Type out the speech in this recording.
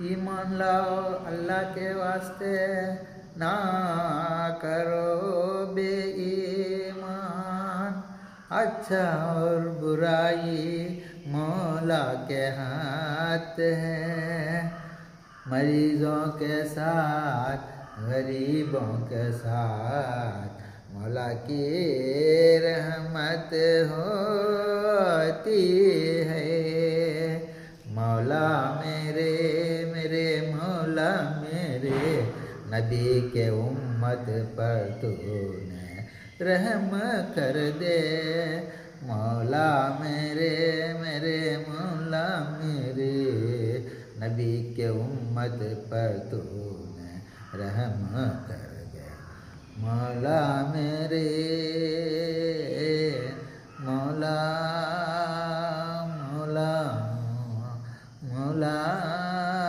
ईमान लाओ अल्लाह के वास्ते, ना करो बेईमान। अच्छा और बुराई मौला के हाथ है, मरीजों के साथ गरीबों के साथ मौला की रहमत होती है। मौला मेरे मेरे मौला मेरे, नबी के उम्मत पर तूने रहम कर दे। मौला मेरे मेरे मौला मेरे, नबी के उम्मत पर तूने रहम कर दे। मौला मेरे मौला मौला मौला